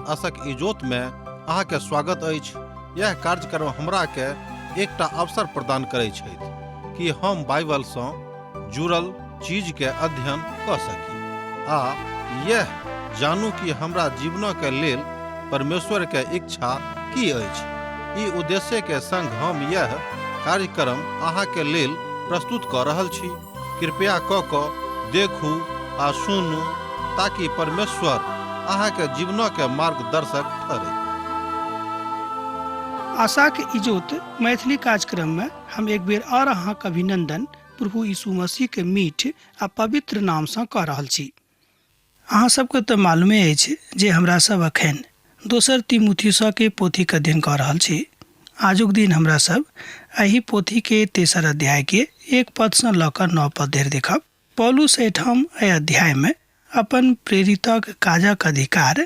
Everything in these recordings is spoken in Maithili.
आशक इजोत में अहाँ के स्वागत अछि। यह कार्यक्रम हमरा के एकटा अवसर प्रदान करैत छथि कि हम बाइबल सँ जुड़ल चीज के अध्ययन क सकी आ यह जानू कि हमरा जीवन के लेल परमेश्वर के इच्छा की अछि। ई उद्देश्य के संग हम यह कार्यक्रम अहाँ के लेल प्रस्तुत क रहल छी। कृपया क देखू आ सुनू ताकि परमेश्वर अहाँ के जीवन के मार्गदर्शक ठहरे। आशा के इजोत मैथिली कार्यक्रम में हम एक बेर और अहाँ के अभिनंदन प्रभु यीशु मसीह के मीठ आ पवित्र नाम से कह रहल छी। अहाँ सबके तो मालूमे अछि जे हमरा सब अखन दोसर तीमुथियुस के पोथी के अध्ययन कर रहल छी। आजुक दिन हमरा सब एही पोथी के तेसर अध्याय के 1 पद से ल क 9 पद धरि देखब। पौलुस एठाम एहि अध्याय में अपन प्रेरितक काजक अधिकार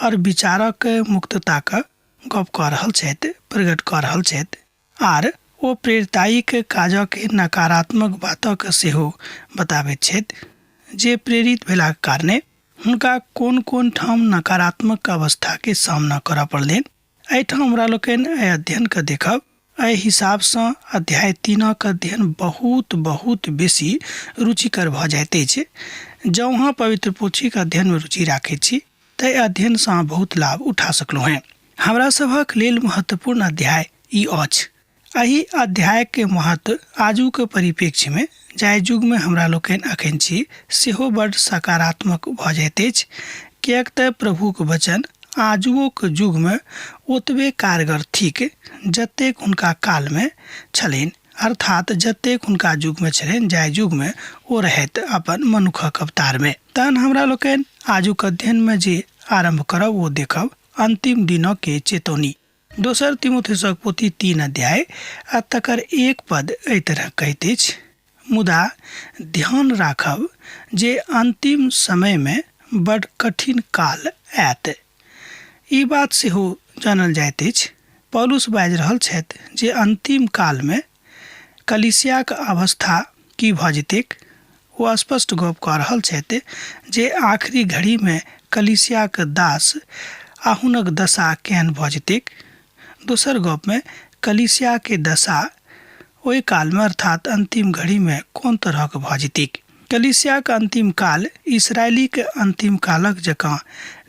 और विचारक मुक्तता का गप कऽ रहल छथि, प्रकट कऽ रहल छथि आर ओ प्रेरिताईक काजक नकारात्मक बातक सेहो बताबैत छथि जे प्रेरित भेलाक कारणे हुनका कोन कोन ठाम नकारात्मक अवस्था के सामना करऽ पड़लनि। एहिठाम हमरा लोकनि एहि अध्ययन के देखब। एहि हिसाब सँ अध्याय 3 के अध्ययन बहुत बहुत बेसी रुचिकर भऽ जाइत अछि। जँ अहाँ पवित्र पोथी के अध्ययन में रुचि राखैत छी तऽ अध्ययन सँ बहुत लाभ उठा सकलहुँ हैं। हमरा सभक लेल महत्वपूर्ण अध्याय ई अछि। एहि अध्याय के महत्व आजुक परिप्रेक्ष्य में जाहि युग में हमरा लोकनि अखन छी सेहो बड़ सकारात्मक भऽ जाइत अछि, किएक तऽ प्रभुक वचन आजुक युग में ओतबे कारगर थिक जतेक हुनका काल में छलनि, अर्थात जतेक हुनका युग में छलनि जाहि युग में ओ रहैत अपन मनुखक अवतार में। तहन हमरा लोकनि आजुक अध्ययन में जे आरंभ करब वो देखब अंतिम दिनों के चेतौनी। दोसर तीमुथियुस पोथी 3 अध्याय आ तकर 1 पद एहि तरह कहैत अछि, मुदा ध्यान राखब जे अंतिम समय में बड़ कठिन काल आयत। ई बात सेहो जानल जाइत अछि। पौलुस बाजि रहल छथि जे अंतिम काल में कलीसियाक अवस्था की भऽ जेतैक। ओ स्पष्ट गप कऽ रहल छथि जे आखिरी घड़ी में कलीसियाक दास आ हुनक दशा केहन भऽ जेतैक। दोसर गप में कलीसिया के दशा ओहि काल में अर्थात अंतिम घड़ी में कोन तरह के भऽ जेतैक। कलीसिया के अंतिम काल इसराइली के अंतिम कालक जकाँ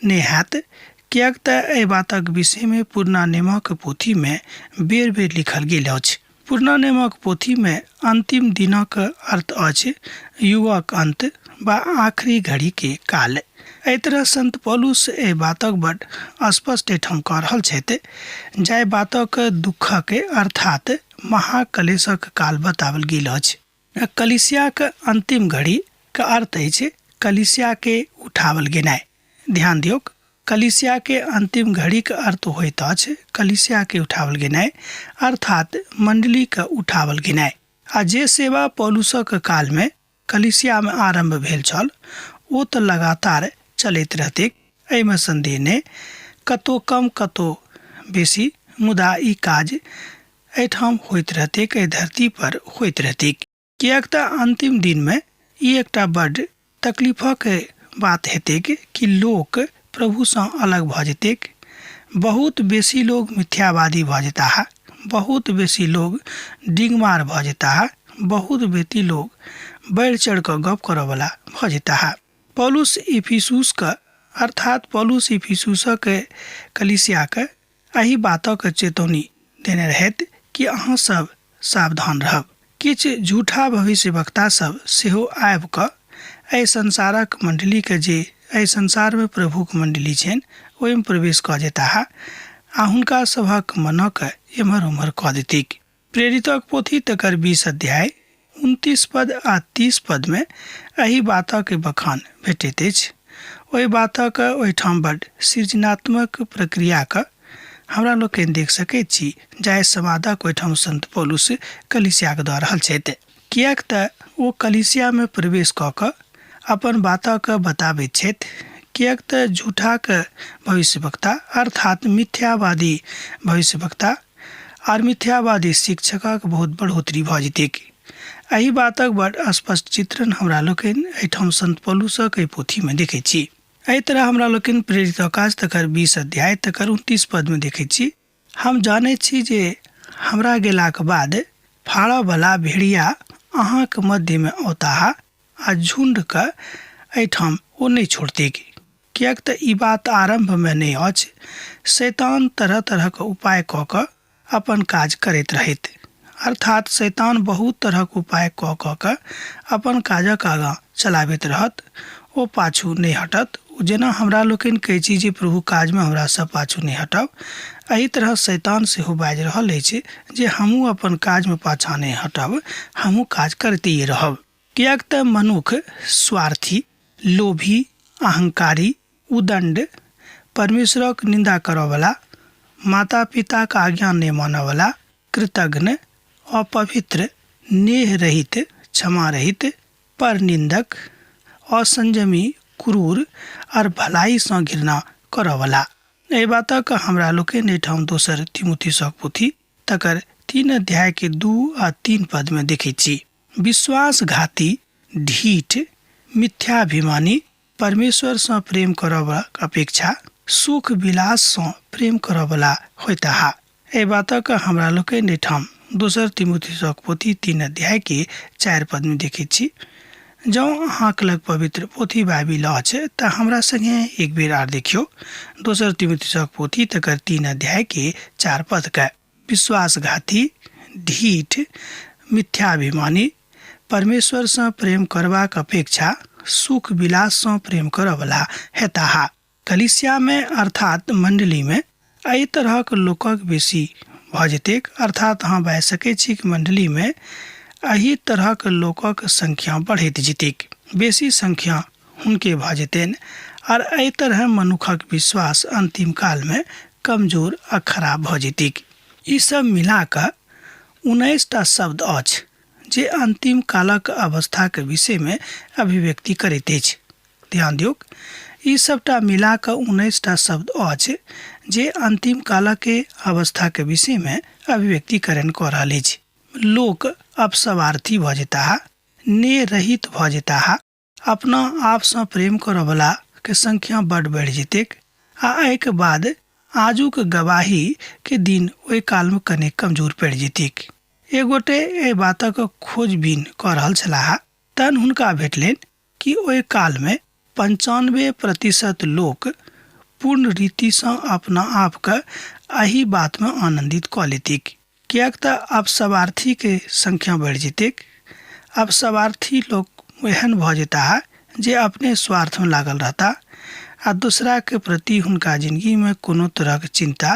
नहि हैत, किएक तऽ एहि बातक विषय में पुरना नियमक पोथी में बेर बेर लिखल गेल अछि। पुरना नियमक पोथी में अंतिम दिनक अर्थ अछि युगक अंत वा आखिरी घड़ी के काल। एहि तरह संत पौलुस एहि बातक बड़ स्पष्ट एठाम कऽ रहल छथि जाहि बातक दुखक अर्थात महाकलेशक काल बतावल गेल अछि। कलीसिया के अंतिम घड़ी के अर्थ अछि कलीसिया के उठावल गेनाइ। ध्यान दियौ, कलीसिया के अंतिम घड़ी के अर्थ होइत अछि कलीसिया के उठावल गेनाइ अर्थात मंडली के उठावल गेनाइ। आ जे सेवा पौलुसक काल में कलीसिया में आरंभ भेल छल ओ तऽ लगातार चलैत रहतैक, एहिमे संदेह नहि। कतौ कम कतौ बेसी, मुदा ई काज एहिठाम होइत रहतैक, एहि धरती पर होइत रहतैक। किएक तऽ अंतिम दिन में ई एकटा बड़ तकलीफक बात हेतैक कि लोक प्रभु सँ अलग भऽ जेतैक। बहुत बेसी लोग मिथ्यावादी भऽ जेताह, बहुत बेसी लोग डिंगमार भऽ जेताह, बहुत बेसी लोग बढ़ि चढ़ कऽ गप करऽ वाला भऽ जेताह। पौलुस इफिसुस का अर्थात पौलुस इफिसुसक कलीसिया के एहि बातक चेतौनी देने रहथि कि अहाँ सब सावधान रहब। किछु झूठा भविष्यवक्ता सब सेहो आबि कऽ एहि संसारक मंडली के जे एहि संसार में प्रभुक मंडली छनि ओहि में प्रवेश कऽ जेताह आ हुनका सभक मनक एम्हर उम्हर कऽ देतैक। प्रेरितक पोथी तकर 20 अध्याय 29 पद आ 30 पद में एहि बातक बखान भेटैत अछि। ओहि बातक ओहिठाम बड़ सृजनात्मक प्रक्रिया का हमरा लोकनि देख सकैत छी जाहि संवादक ओहिठाम संत पौलुस कलीसिया के दऽ रहल छथि। किएक तऽ ओ कलीसिया में प्रवेश कऽ कऽ अपन बातक बताबैत छथि। किएक तऽ झूठाक भविष्यवक्ता अर्थात मिथ्यावादी भविष्यवक्ता और मिथ्यावादी शिक्षकक बहुत बढ़ोतरी भऽ जेतैक। एहि बातक बड़ स्पष्ट चित्रण हमरा लोकनि एहिठाम संत पौलुसक एहि पोथी में देखैत छी। एहि तरह हमरा लोकनि प्रेरित काज तकर 20 अध्याय तकर 29 पद में देखै छी, हम जानै छी जे हमरा गेलाक बाद फाड़ऽवला भेड़िया अहाँके मध्य में औताह आ झुंडके एहिठाम ओ नहीं छोड़तीक। किएक तऽ ई बात आरंभ में नहीं अछि। शैतान तरह तरह के उपाय कऽ कऽ अपन काज करैत रहैत, अर्थात शैतान बहुत तरह के उपाय कऽ कऽ अपन काजक आगाँ चलाबैत रहत, ओ पाछू नहीं हटत। जेना हमरा लोकनि कहै छी जे प्रभु काज में हमरा सब पाछू नहीं हटब, एही तरह शैतान सेहो बाजि रहल अछि जे हमहूँ अपन काज में पाछा नहीं हटब, हमहूँ काज करते रहब। किएक तऽ मनुख स्वार्थी, लोभी, अहंकारी, उदंड, परमेश्वरक निंदा करऽवला, माता पिता का आज्ञा नहीं मानऽवला, कृतघ्न, अपवित्र, नेह रहित, क्षमा रहित, पर निंदक, असंजमी, क्रूर और भलाई से घृणा करऽवला। एहि बातक हमरा लोकनि एहिठाम 2 तीमुथियुसक पोथी तकर 3 अध्याय के 2 आ 3 पद में देखै छी। विश्वासघाती, ढीठ, मिथ्याभिमानी, परमेश्वर से प्रेम करऽवला अपेक्षा सुख विलास से प्रेम करऽवला होइताह। एहि बातक हमरा लोकनि एहिठाम 2 तीमुथियुसक पोथी 3 अध्याय के 4 पद में देखै छी। जँ अहाँके लग पवित्र पोथी बाइबिल अछि तऽ हमरा संगे एक बेर आर देखियो 2 तीमुथियुसक पोथी तकर 3 अध्याय के 4 पद के। विश्वासघाती, ढीठ, मिथ्याभिमानी, परमेश्वर से प्रेम करबाक अपेक्षा सुख विलास से प्रेम करऽवला हेताह। कलीसिया में अर्थात मंडली में एहि तरहक लोकक बेसी भऽ जेतैक, अर्थात अहाँ बाजि सकै छी कि मंडली में एही तरहक लोकक संख्या बढ़ैत जेतैक, बेसी संख्या हुनके भऽ जेतैन, और एहि तरह मनुखक विश्वास अंतिम काल में कमजोर आ खराब भऽ जेतैक। ई सब मिला कऽ 19टा शब्द अछि जे अंतिम कालक अवस्था के विषय में अभिव्यक्ति करैत अछि। ध्यान दियौ, ई सबटा मिला कऽ 19टा शब्द अछि जे अंतिम कालक के अवस्था के विषय में अभिव्यक्ति करन कऽ रहल अछि। लोक अब स्वार्थी भऽ जेताह, ने रहित भऽ जेताह, अपना आप से प्रेम करऽवला के संख्या बड़ बढ़ि जेतैक, आ एहिके बाद आजुक गवाही के दिन ओहि काल में कने कमजोर पड़ि जेतैक। एक गोटे एहि बातक खोजबीन कऽ रहल छलाह, तहन हुनका भेटलनि कि ओहि काल में 95% लोक पूर्ण रीति से अपना आप के एही बात में आनंदित कऽ लेतिक। किएक तऽ अब स्वार्थी के संख्या बढ़ि जेतैक। अब स्वार्थी लोग एहन भऽ जेताह जे अपने स्वार्थ में लागल रहता, आ दूसरा के प्रति हुनका जिंदगी में कोनो तरह के चिंता,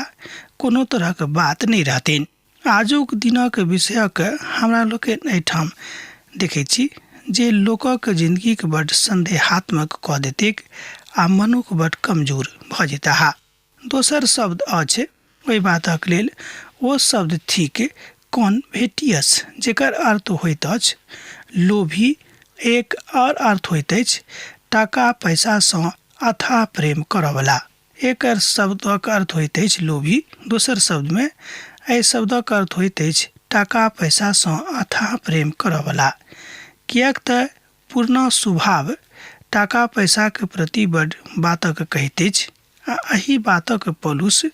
कोनो तरह के बात नहीं रहतैन। आजुक दिनक विषयक हमरा लोकनि एहिठाम देखै छी जे लोकक जिंदगी के बड़ संदेहात्मक कऽ देतैक, आ मनुख बड़ कमजोर भऽ जेताह। दोसर शब्द अछि ओहि बातक लेल ओ शब्द थिक कॉन्वेटियस, जेकर अर्थ होइत अछि लोभी। एक और अर्थ होइत अछि टाका पैसा सँ अथाह प्रेम करऽवला। एकर शब्दक अर्थ होइत अछि लोभी। दोसर शब्द में एहि शब्दक अर्थ होइत अछि टाका पैसा सँ अथाह प्रेम करऽवला। किएक तऽ पूर्ण स्वभाव टाका पैसा के प्रति बड़ बातक कहैत अछि, आ एही बातक पौलुस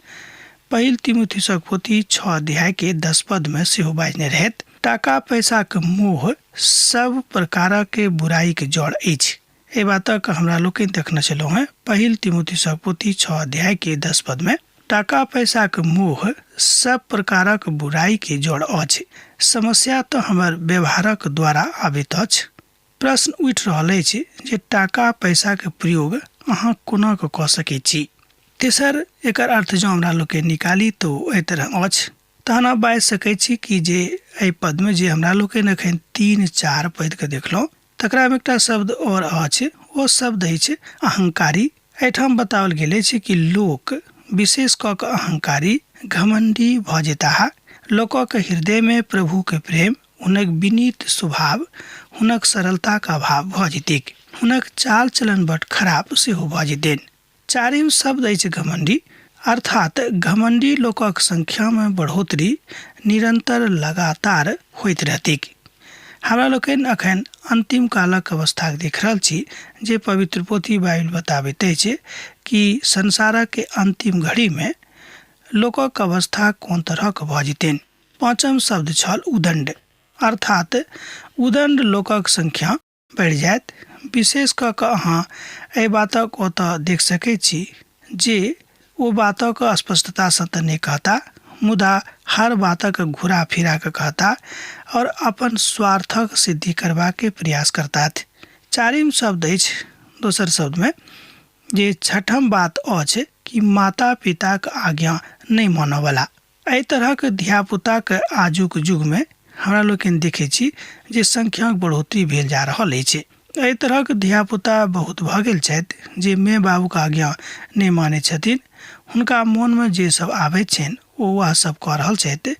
पहिल तीमुथियुसक पोथी 6 अध्याय के 10 पद में सेहो बाजने रहैत। टाका पैसा के मोह सब प्रकार के बुराई के जड़ अछि। एहि बातक हमरा लोकनि देखने छलहुँ हैं पहिल तीमुथियुसक पोथी 6 अध्याय के 10 पद में। टाका पैसा के मोह सब प्रकारक बुराई के जड़ अछि। समस्या तो हमर व्यवहारक द्वारा आबैत अछि। प्रश्न उठि रहल अछि जे टाका पैसा के प्रयोग अहाँ कोना कऽ सकैत छी। तेसर एकर अर्थ जँ हमरा लोकनि निकाली तो एहि तरह अछि। तहन अब बाजि सकै छी कि जे एहि पद में जे हमरा लोकनि एखन 3-4 पद के देखलहुँ, तकरा में एकटा शब्द और अछि, ओ शब्द अछि अहंकारी। एहिठाम बताओल गेल अछि कि लोक विशेष कऽ कऽ अहंकारी, घमंडी भऽ जेताह। लोकक हृदय में प्रभु के प्रेम, हुनक विनीत स्वभाव, हुनक सरलता का अभाव भऽ जेतैक। हुनक चाल चलन बड़ खराब सेहो भऽ जेतैन। चारिम शब्द अछि घमंडी, अर्थात घमंडी लोकक संख्या में बढ़ोतरी निरंतर लगातार होइत रहतैक। हमरा लोकनि अखन अंतिम कालक अवस्था देख रहल छी जे पवित्र पोथी बाइबल बताबैत अछि कि संसारक के अंतिम घड़ी में लोकक अवस्था कोन तरहक भऽ जेतनि। पाँचम शब्द छल उदंड, अर्थात उदंड लोकक संख्या बढ़ि जायत। विशेष कऽ कऽ अहाँ एहि बातक ओतऽ देख सकैत छी जे ओ बातक स्पष्टता सँ तऽ नहि कहता, मुदा हर बातक घुरा फिरा के कहता और अपन स्वार्थक सिद्धि करबाक के प्रयास करता। चारिम शब्द अछि दोसर शब्द में जे छठम बात अछि कि माता पिता के आज्ञा नहीं मानय वाला। एहि तरहक धिया पुता के आजुक युग में हमरा लोकनि देखै छी जे संख्याक बढ़ोतरी भेल जा रहल अछि। एहि तरहक धिया पुता बहुत भऽ गेल छथि जे माय बाबूके आज्ञा नहि मानै छथिन। हुनका मोन में जे सब आबैत छनि ओ वह सब कऽ रहल छथि।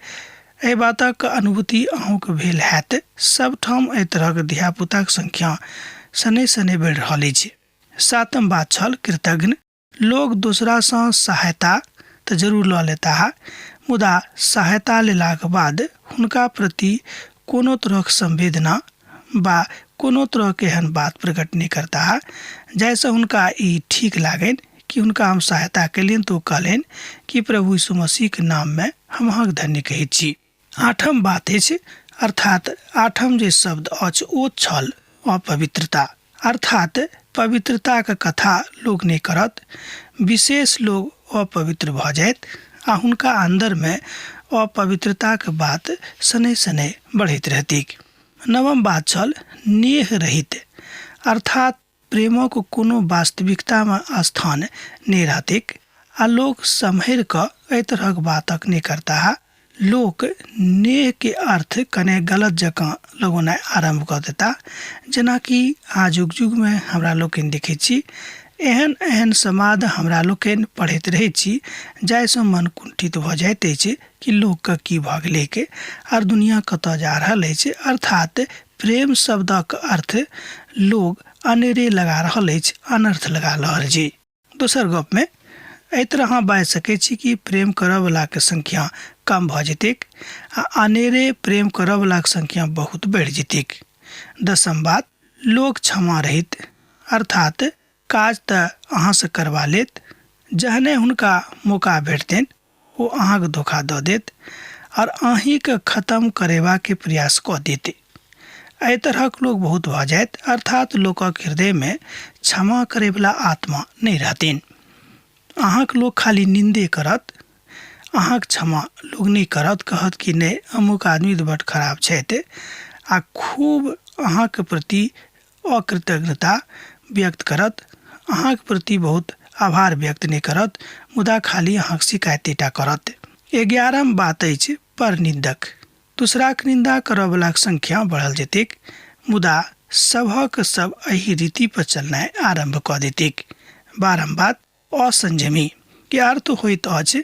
एहि बातक अनुभूति अहूँके भेल हैत। सब ठाम एहि तरहक धिया पुताक संख्या शनै शनै बढ़ि रहल अछि। सातम बात छल कृतघ्न। लोग दूसरा सँ सहायता तऽ जरूर लऽ लेता है, मुदा सहायता लेलाक बाद हुनका प्रति कोनो तरहक संवेदना बा कोनो तरह के एहन बात प्रकट नहीं करता है जैसे हुनका ई ठीक लागेन कि हुनका हम सहायता केलियन तो कहलेन कि प्रभु यीशु मसीह के नाम में हम अहाँक धन्य कहैत छी। आठम बात अछि, अर्थात आठम जे शब्द अछि ओ छल अपवित्रता, अर्थात पवित्रता के कथा लोग नहीं करत। विशेष लोग अपवित्र भऽ जायत आ हुनका अंदर में अपवित्रता के बात शनै शनै बढ़ैत रहतिक। नवम बात छल नेह रहित, अर्थात प्रेमक कोनो वास्तविकता में स्थान नहीं रहतिक आ लोग सम्हर कऽ एहि तरहक बातक नहीं करता है। लोक नेह के अर्थ कने गलत जकाँ लगौनाइ आरंभ कऽ देता, जेनाकि आजुक युग में हमरा लोकनि देखै छी एहन एहन समाद हमरा लोकनि पढ़ैत रहै छी जाहिसँ मन कुंठित भऽ जाइत अछि कि लोकके की भऽ गेलै के आर दुनिया कतऽ जा रहल अछि। अर्थात प्रेम शब्दक अर्थ लोग अनेरे लगा रहल अछि, अनर्थ लगा रहल अछि। दोसर गप में एहि तरह अहाँ बाजि सकै छी कि प्रेम करऽ वाला के संख्या कम भऽ जेतैक आ अनेरे प्रेम करऽ वाला के संख्या बहुत बढ़ि जेतैक। दसम बात लोग क्षमा रहित, अर्थात काज तऽ अहाँ से करवा लेत, जहने हुनका मौका भेटतनि ओ अहाँके धोखा दऽ देत और अहीं के खत्म करेबा के प्रयास कऽ देते। एहि तरहक लोग बहुत भऽ जायत, अर्थात लोकक हृदय में क्षमा करे वाला आत्मा नहीं रहतनि। अहाँक लोग खाली निंदे करत, अहाँक क्षमा लोग नहीं करत, कहत कि नहीं अमुक आदमी तो बड़ खराब छथि आ खूब अहाँके प्रति अकृतज्ञता व्यक्त करत, अहाँके प्रति बहुत आभार व्यक्त नहीं करत, मुदा खाली अहाँक शिकायत करत। 11म बात अछि पर निंदक, दूसराक निंदा करऽ वाला संख्या बढ़ल जेतैक, मुदा सभक सब एही रीति पर चलनाइ आरंभ कऽ देतैक। 12म बात असंयमी के अर्थ होइत अछि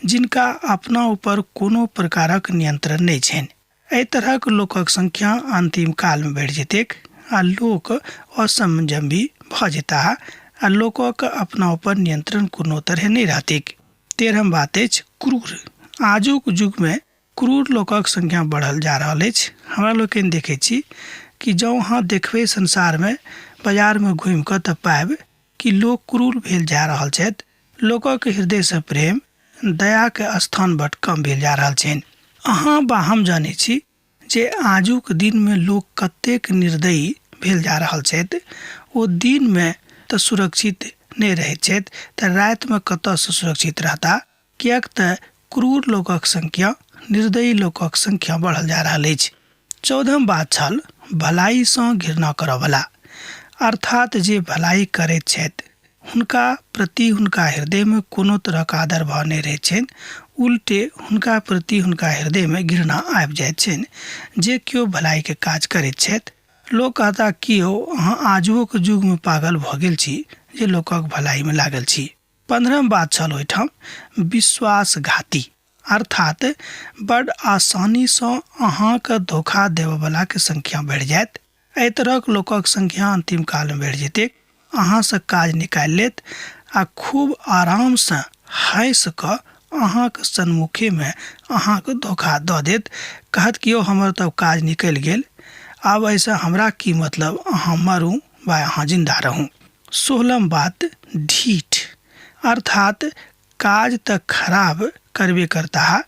जिनका अपना ऊपर कोनो प्रकारक नियंत्रण नहीं छनि। एहि तरहक लोकक संख्या अंतिम काल में बढ़ि जेतैक आ लोक असंयमी भऽ जेता आ लोकक अपना ऊपर नियंत्रण कोनो तरह नहीं रहतैक। 13म बात अछि क्रूर। आजुक युग में क्रूर लोकक संख्या बढ़ल जा रहल अछि। हमरा लोकनि देखै छी कि जँ अहाँ देखबै संसार में बाजार में घूमि कऽ तऽ पाएब कि लोक क्रूर भेल जा रहल छथि। लोकक हृदय से प्रेम दया के स्थान बड कम भेल जा रहल छनि। अहाँ बा हम जानै छी जे आजुक दिन में लोक कतेक निर्दयी भेल जा रहल छथि। ओ दिन में तऽ सुरक्षित नहीं रहैत छथि तऽ राति में कतऽसँ सुरक्षित रहता, किएक तऽ क्रूर लोकक संख्या, निर्दयी लोकक संख्या बढ़ल जा रहल अछि। 14म बात छल भलाई सँ घृणा करऽ वाला, अर्थात जे भलाई करैत छथि हुनका प्रति हुनका हृदय में कोनो तरहक आदर भाव नहीं रहैत छनि, उल्टे हुनका प्रति हुनका हृदय में घृणा आबि जाइत छनि जे केओ भलाई के काज करैत छथि। लोक कहता कि यौ अहाँ आजुक युग में पागल भऽ गेल छी जे लोकक भलाई में लागल छी। 15म बात छल ओहिठाम विश्वासघाती, अर्थात बड़ आसानी सँ अहाँके धोखा देबऽ वाला के संख्या बढ़ि जायत। एहि तरहक लोकक संख्या अंतिम काल में बढ़ि जेतै, अहाँ से काज निकालि लेत आ खूब आराम से हँसि कऽ अहाँके सन्मुखे में अहाँके धोखा दऽ देत, कहत कि यौ हमर तब काज निकलि गेल अब ऐसा हमरा की मतलब अहाँ मरू वा अहाँ जिंदा रहूं। 16 बात ढीठ, अर्थात काज त खराब करबे करता है,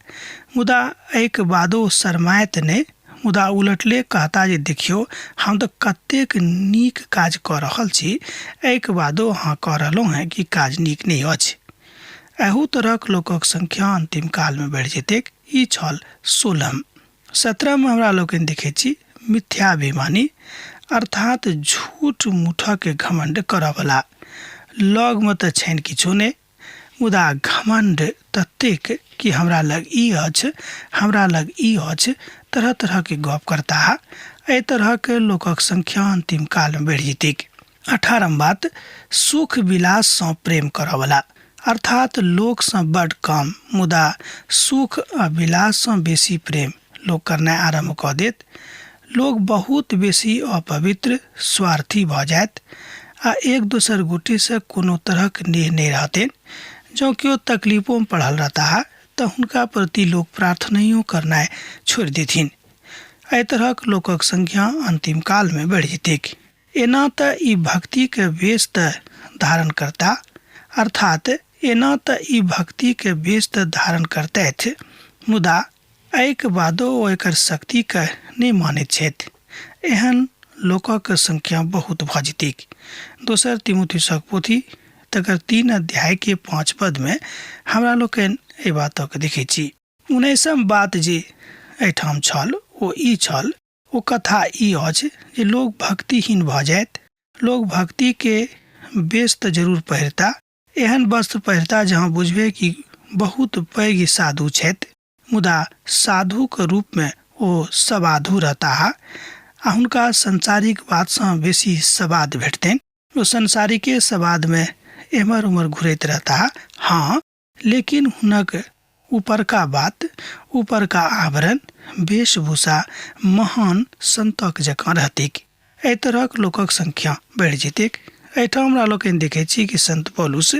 मुदा एक बादो शरमायत ने, मुदा उलटले कहता जे देखियो हम तो कतेक नीक काज कर रहल छी, एक बादो अहाँ कह रहलहुँ हैं कि काज नीक नहीं अछि। एहू तरहक लोकक संख्या अंतिम काल में बढ़ जेतैक। ई छल 16। 17 में हमरा लोकनि देखै छी मिथ्याभिमानी, अर्थात झूठ मूठा के घमंड करवला। लग में तो छैन किछो ने, मुदा घमंड ततेक कि हमरा लग ई अछि, हमरा लग ई अछि, तरह तरह के गप करता है। एहि तरह के लोकक संख्या अंतिम काल में बढ़ जेतैक। 18 बात सुख विलास से प्रेम करवला, अर्थात लोक से बड़ कम मुदा सुख आ विलास से बेसी प्रेम लोक करना आरंभ कऽ देत। लोग बहुत बेसी अपवित्र स्वार्थी भऽ जायत आ एक दोसर गोटे से कोनो तरहक नेह नहीं रहतेन। जो केओ तकलीफों में पड़ल रहता है तो हुनका प्रति लोग प्रार्थनाइयों करना छोड़ देथिन। एहि तरहक लोकक संख्या अंतिम काल में बढ़ जेतैक। एना त ई भक्ति के वेश त धारण करता, अर्थात एना त ई भक्ति के वेश त धारण करतैथ, मुदा एहिके बादो ओ एकर शक्ति के नहीं मानैत छथि। एहन लोकक संख्या बहुत भऽ जेतैक। दोसर तीमुथियुसक पोथी तकर 3 अध्याय के 5 पद में हमरा लोकनि एहि बातक देखै छी। 19 बात जे एहिठाम छल ओ ई छल, ओ कथा ई अछि जे लोग भक्तिहीन भऽ जायत। लोग भक्ति के वेश त जरूर पहिरता, एहन वस्त्र पहिरता जहाँ बुझबे कि बहुत पैघ साधु छथि, मुदा साधु के रूप में ओ सबाधु रहता है आ हुनका संसारिक बात से बेसी सवाद भेटतैन। ओ संसारिके सवाद में एमर उमर घुरैत रहता है। हाँ, लेकिन हुनक ऊपर का बात, ऊपर का आवरण, वेशभूषा महान संतक जकाँ रहतैक। एहि तरहक लोकक संख्या बढ़ जेतैक। एहिठाम हमरा लोकनि देखै छी कि संत पौलुस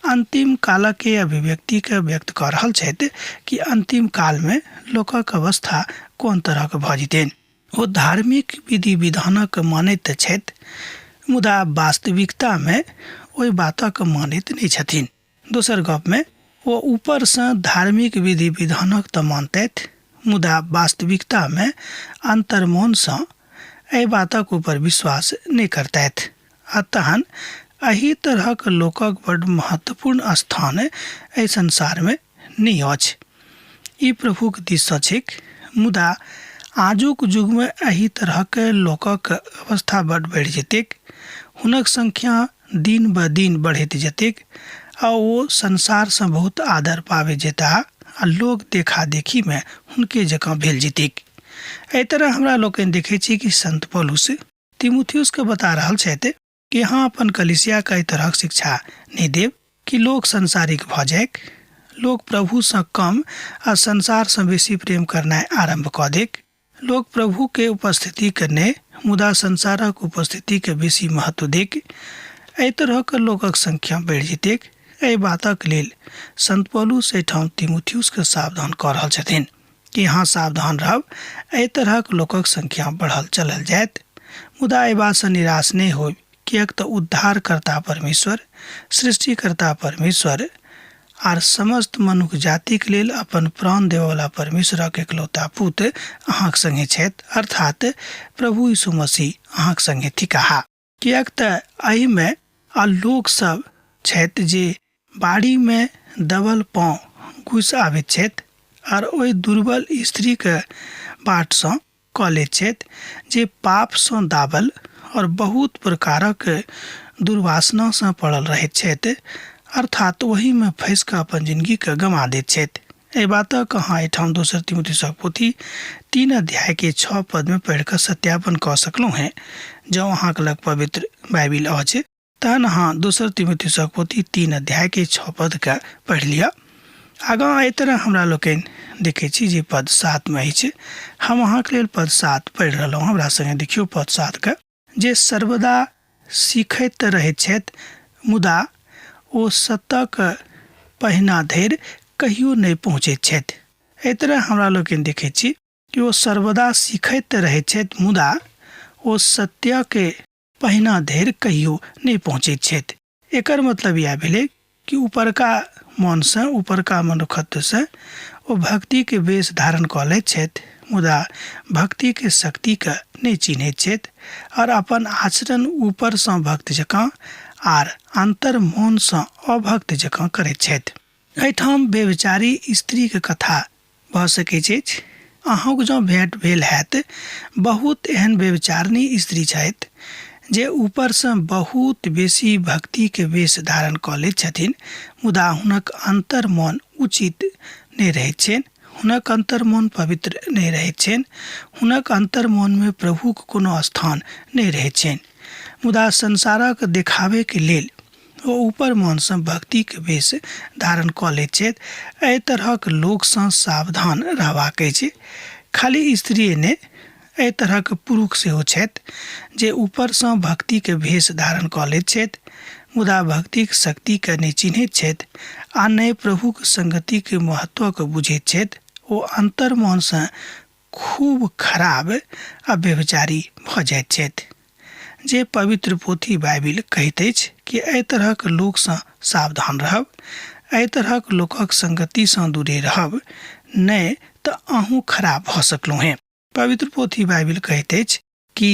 अंतिम कालक के अभिव्यक्ति के व्यक्त कर रहल छथि कि अंतिम काल में लोकक अवस्था कोन तरह के भऽ जेतैन। ओ धार्मिक विधि विधानक मानैत छथि, मुदा वास्तविकता में ओहि बातक मानैत नहीं छथिन। दोसर गप में वो ऊपर से धार्मिक विधि विधानक तऽ मानतैथ, मुदा वास्तविकता में अंतर्मन से एहि बातक ऊपर विश्वास नहीं करतैथ। अतः एही तरहक लोकक बड़ महत्वपूर्ण स्थान एहि संसार में नहीं अछि। ई प्रभुक दिस छैक, मुदा आजुक युग में एही तरहक लोकक अवस्था बड़ बढ़ि जेतैक। हुनक संख्या दिन ब दिन बढ़ैत जेतैक आ ओ संसार से बहुत आदर पावे जेता आ लोग देखा देखी में हुनके जकाँ भेल जेतैक। एहि तरह हमरा लोकनि देखै छी कि संत पौलुस तीमुथियुस के बता रहल छथि कि यहाँ अपन कलीसिया का तरह शिक्षा नहीं देव कि लोग संसारिक भऽ जायक, लोग प्रभु से कम आ संसार से बेसी प्रेम करना आरंभ कऽ देक। लोग प्रभु के उपस्थिति के ने, मुदा संसारक उपस्थिति के बेसी महत्व देक। एहि तरह के लोकक संख्या बढ़ जेतैक। एहि बातक लेल संत पौलुस एहिठाम तीमुथियुस के सावधान कऽ रहल छथिन कि यहाँ सावधान रहब, एहि तरहक लोकक संख्या बढ़ल चलल जायत। मुदा एहि बात से निराश नहीं हो, किएक तऽ उद्धारकर्ता परमेश्वर, सृष्टिकर्ता परमेश्वर आर समस्त मनुख जाति के लेल अपन प्राण देवला परमेश्वरक एकलौता पुत्र अहाँक संगे छथि, अर्थात प्रभु यीशु मसीह अहाँक संगे थिकाहा। किएक तऽ एहि में आ लोग सब छथि जे बाड़ी में दबल पाँव घुस आबैत छथि आर ओहि दुर्बल स्त्री के बाट सँ कऽ लैत छथि जे पाप सँ दाबल और बहुत प्रकारक दुर्वासना से पड़ल रहैत छथि, अर्थात वही में फंस कऽ अपन जिंदगी के गंवा दैत छथि। एहि बातक अहाँ एहिठाम दोसर तीमुथियुसक पोथी 3 अध्याय के 6 पद में पढ़ि कऽ सत्यापन कऽ सकलहुँ हैं। जँ अहाँके लग पवित्र बाइबिल अछि तहन अहाँ दोसर तीमुथियुसक पोथी 3 अध्याय के 6 पद के पढ़ि लिअ। आगाँ एहि तरह हमरा लोकनि देखै छी जे पद 7 में अछि। हम अहाँके लेल पद 7 पढ़ि रहलहुँ, हमरा संगे देखियौ पद 7 के। जे सर्वदा सीखैत रहैत छथि, मुदा ओ सत्तक पहिना धरि कहियो नहीं पहुँचैत छथि। एहि तरह हमरा लोकनि देखै छी कि ओ सर्वदा सीखैत रहैत छथि, मुदा ओ सत्य के पहिना धरि कहियो नहि पहुँचैत छथि। एकर मतलब यह भेलै कि ऊपरका मनसँ, ऊपरका मनुखत्वसँ ओ भक्ति के वेश धारण कऽ लैत छथि, मुदा भक्ति के शक्ति के नहि चिन्हैत छथि और अपन आचरण ऊपरसँ भक्त जकाँ आर अंतर मोनसँ अभक्त जकाँ करैत छथि। एहिठाम व्यभिचारी स्त्री के कथा भऽ सकैत अछि। अहूँके जँ भेंट भेल हैत, बहुत एहन व्यभिचारिणी स्त्री छथि जे ऊपरसँ बहुत बेसी भक्ति के वेश धारण कऽ लैत छथिन, मुदा हुनक अंतर मन उचित नहि रहैत छनि, हुनक अंतर मन पवित्र नहि रहैत छनि, हुनक अंतर मनमे प्रभुक कोनो स्थान नहि रहैत छनि, मुदा संसारक देखावे के लेल ओ ऊपर मनसँ भक्ति के वेश धारण कऽ लैत छथि। एहि तरहक लोकसँ सावधान रहबाक अछि। खाली स्त्रीए नहि, एहि तरहक पुरुष सेहो छथि जे ऊपरसँ भक्ति के वेश धारण कऽ लैत छथि, मुदा भक्तिक शक्ति के नहि चिन्हैत छथि आ नहि प्रभुक संगति के महत्व के बुझैत छथि। ओ अंतर मनसँ खूब खराब आ व्यभिचारी भऽ जाइत छथि। जे पवित्र पोथी बाइबिल कहैत अछि कि एहि तरहक लोकसँ सावधान रहब, एहि तरहक लोकक संगतिसँ दूरे रहब, नहि तऽ अहूँ खराब भऽ सकलहुँ हैं। पवित्र पोथी बाइबिल कहैत अछि कि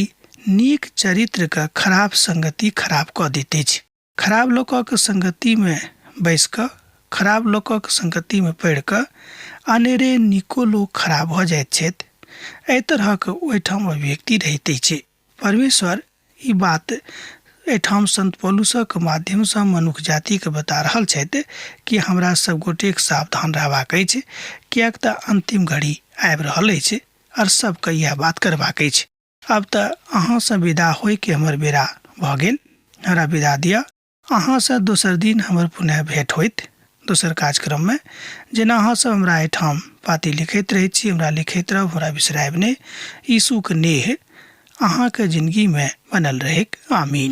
नीक चरित्र के खराब संगति खराब कऽ दैत अछि। खराब लोकक संगतिमे बैस कऽ, खराब लोकक संगतिमे पड़ि कऽ अनेरे नीको लोक खराब भऽ जाइत छथि। एहि तरहक ओहिठाम अभिव्यक्ति रहैत अछि। परमेश्वर ई बात एहिठाम संत पौलुसक माध्यमसँ मनुष्य जातिके बता रहल छथि कि हमरा सब गोटेक सावधान रहबाक अछि, किएक तऽ अंतिम घड़ी आबि रहल अछि और सबके यह बात करबाक अछि। अब तऽ अहाँसँ विदा होइके हमर बेरा भऽ गेल, हमरा विदा दिअ। अहाँसँ दोसर दिन हमर पुनः भेंट होइत दोसर कार्यक्रममे। जेना अहाँसब हमरा एहिठाम पाती लिखैत रहैत छी, हमरा लिखैत रहब, हमरा बिसरायब नहि। यीशुके नेह अहाँके जिंदगीमे बनल रहैक। आमीन।